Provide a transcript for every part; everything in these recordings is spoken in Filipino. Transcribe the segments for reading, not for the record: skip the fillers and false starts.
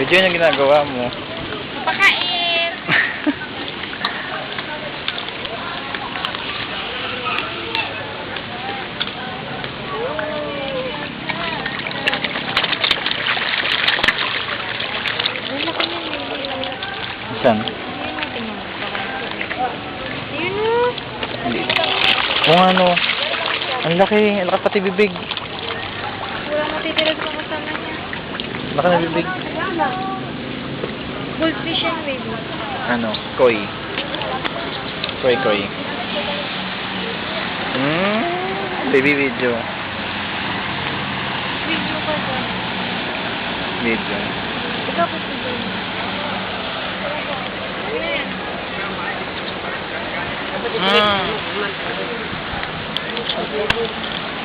Video yung ginagawa mo. Pakain! Saan? Yun o. Kung ano, ang laki pati bibig. Wala matitilag sa kasama niya. Laki na bibig. Goldfish yan, baby. Ano? Koi. Koi. Baby video. Video ka dyan. Video. Ikaw pa si Jane.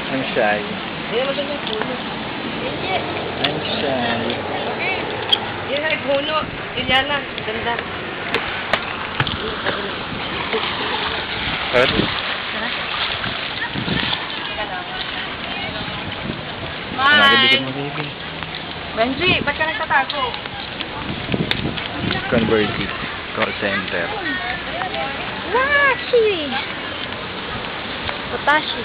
I'm shy. I'm shy. Yan ay puno. Yan na. Ganda. What? Nagabigit mo, baby. Benji, ba't ka nagtatago? Converted. Call center. Washi! Potashi.